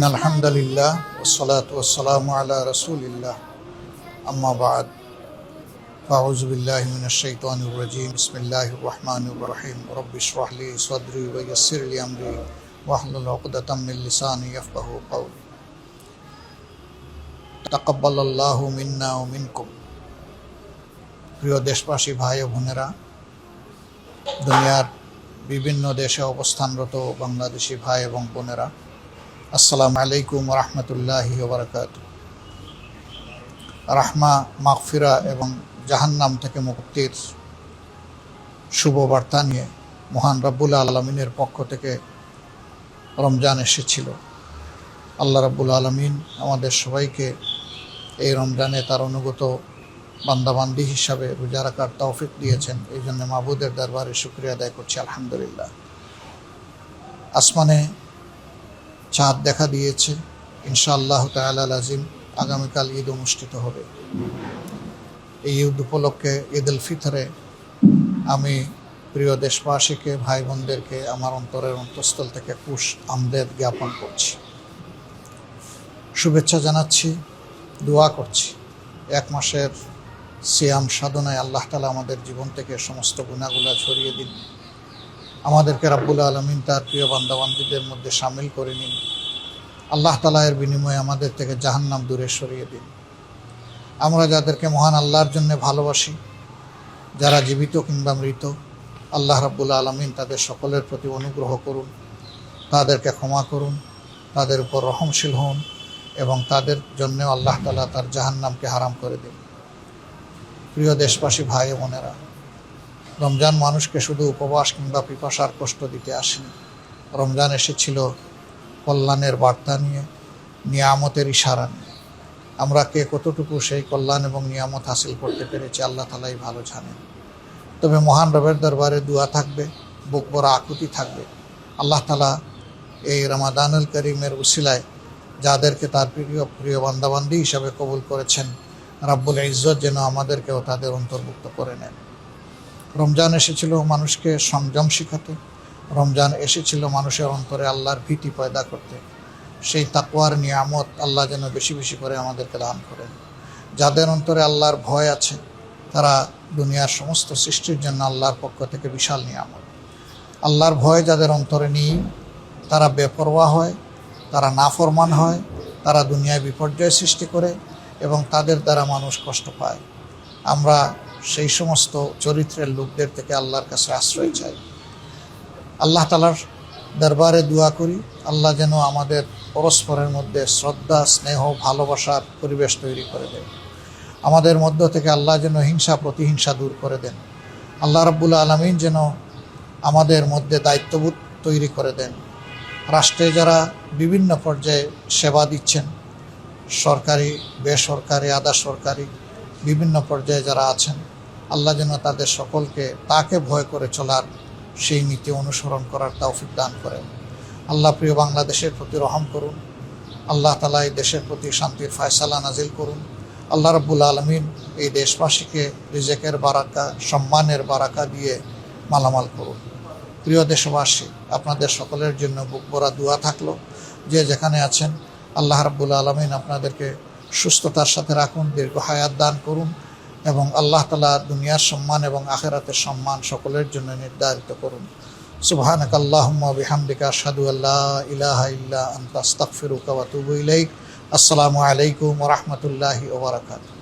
إن الحمد لله والصلاة والسلام على رسول الله أما بعد فأعوذ بالله من الشيطان الرجيم بسم الله الرحمن الرحيم رب اشرح لي صدري ويسر لي أمري واحلل عقدة من لساني يفقهوا قولي تقبل الله منا ومنكم প্রিয় দেশবাসী ভাই ও বোনেরা, দুনিয়ার বিভিন্ন দেশে অবস্থানরত বাংলাদেশি ভাই এবং বোনেরা, আসসালামু আলাইকুম ওয়া রাহমাতুল্লাহি ওয়া বারাকাতুহু। রাহমা, মাগফিরা এবং জাহান্নাম থেকে মুক্তির শুভ বার্তা নিয়ে মহান রব্বুল আলামিনের পক্ষ থেকে রমজান এসেছিল। আল্লাহ রব্বুল আলামিন আমাদের সবাইকে এই রমজানে তার অনুগত বান্দাবান্দি হিসাবে রোজা রাখার তৌফিক দিয়েছেন। এই জন্য মাবুদের দরবারে শুকরিয়া আদায় করছি, আলহামদুলিল্লাহ। আসমানে চাঁদ দেখা দিয়েছে, ইনশাআল্লাহ তাআলা লাজিম আগামীকাল ঈদ অনুষ্ঠিত হবে। এই ঈদ উপলক্ষে ঈদ উল ফিতরে আমি প্রিয় দেশবাসীকে, ভাই বোনদেরকে আমার অন্তরের অন্তঃস্থল থেকে খুশ আমদেদ জ্ঞাপন করছি, শুভেচ্ছা জানাচ্ছি, দোয়া করছি। এক মাসের সিয়াম সাধনায় আল্লাহ তাআলা আমাদের জীবন থেকে সমস্ত গুনাহগুলো ছড়িয়ে দিন। আমাদেরকে রাব্বুল আলামিন তার প্রিয় বান্দাবান্দীদের মধ্যে শামিল করে নিন। আল্লাহ তাআলা এর বিনিময়ে আমাদের থেকে জাহান্নাম দূরে সরিয়ে দিন। আমরা যাদেরকে মহান আল্লাহর জন্য ভালোবাসি, যারা জীবিত কিংবা মৃত, আল্লাহ রাব্বুল আলামিন তাদের সকলের প্রতি অনুগ্রহ করুন, তাদেরকে ক্ষমা করুন, তাদের উপর রহমশীল হন এবং তাদের জন্য আল্লাহ তাআলা তার জাহান্নামকে হারাম করে দিন। প্রিয় দেশবাসী ভাই ও বোনেরা, রমজান মানুষকে শুধু উপবাস কিংবা পিপাসার কষ্ট দিতে আসেনি। রমজান এসেছিল কল্যাণের বার্তা নিয়ে, নিয়ামতের ইশারা নিয়ে। আমরা কে কতটুকু সেই কল্যাণ এবং নিয়ামত হাসিল করতে পেরেছি আল্লাহ তাআলাই ভালো জানেন। তবে মহান রবের দরবারে দোয়া থাকবে, বুক ভরা আকুতি থাকবে। আল্লাহ তাআলা এই রমাদানুল করিমের উসিলায় যাদেরকে তার প্রিয় বান্দাবান্দি হিসাবে কবুল করেছেন, রাব্বুল ইজ্জত যেন আমাদেরকেও তাদের অন্তর্ভুক্ত করে নেন। রমজান এসেছিল মানুষকে সংযম শিখাতে, রমজান এসেছিল মানুষের অন্তরে আল্লাহর ভীতি পয়দা করতে। সেই তাকওয়ার নিয়ামত আল্লাহ যেন বেশি বেশি করে আমাদেরকে দান করেন। যাদের অন্তরে আল্লাহর ভয় আছে, তারা দুনিয়ার সমস্ত সৃষ্টির জন্য আল্লাহর পক্ষ থেকে বিশাল নিয়ামত। আল্লাহর ভয় যাদের অন্তরে নেই, তারা বেপরোয়া হয়, তারা নাফরমান হয়, তারা দুনিয়ায় বিপর্যয় সৃষ্টি করে এবং তাদের দ্বারা মানুষ কষ্ট পায়। আমরা সেই সমস্ত চরিত্রের লোকদের থেকে আল্লাহর কাছে আশ্রয় চাই। আল্লাহ তাআলার দরবারে দোয়া করি, আল্লাহ যেন আমাদের পরস্পরের মধ্যে শ্রদ্ধা, স্নেহ, ভালোবাসার পরিবেশ তৈরি করে দেন। আমাদের মধ্য থেকে আল্লাহ যেন হিংসা প্রতিহিংসা দূর করে দেন। আল্লাহ রাব্বুল আলামিন যেন আমাদের মধ্যে দায়িত্ববোধ তৈরি করে দেন। রাষ্ট্রে যারা বিভিন্ন পর্যায়ে সেবা দিচ্ছেন, সরকারি, বেসরকারি, আধা সরকারি, বিভিন্ন পর্যায়ে যারা আছেন, আল্লাহ যেন তাদের সকলকে তাকে ভয় করে চলার সেই নীতি অনুসরণ করার তৌফিক দান করেন। আল্লাহ প্রিয় বাংলাদেশের প্রতি রহম করুন। আল্লাহ তাআলা এই দেশের প্রতি শান্তির ফয়সালা নাজিল করুন। আল্লাহ রাব্বুল আলামিন এই দেশবাসীকে রিজেকের বারাকা, সম্মানের বারাকা দিয়ে মালামাল করুন। প্রিয় দেশবাসী, আপনাদের সকলের জন্য বুক ভরা দোয়া থাকলো। যে যেখানে আছেন, আল্লাহ রাব্বুল আলামিন আপনাদেরকে সুস্থতার সাথে রাখুন, দীর্ঘ হায়াত দান করুন এবং আল্লাহ তাআলা দুনিয়ার সম্মান এবং আখিরাতের সম্মান সকলের জন্য নির্ধারিত করুন। সুবহানাকা আল্লাহুম্মা ওয়া বিহামদিকা আশহাদু আল্লা ইলাহা ইল্লা আনতা আস্তাগফিরুকা ওয়া আতুবু ইলাইক। আসসালামু আলাইকুম ওয়া রাহমাতুল্লাহি ওয়া বারাকাতুহু।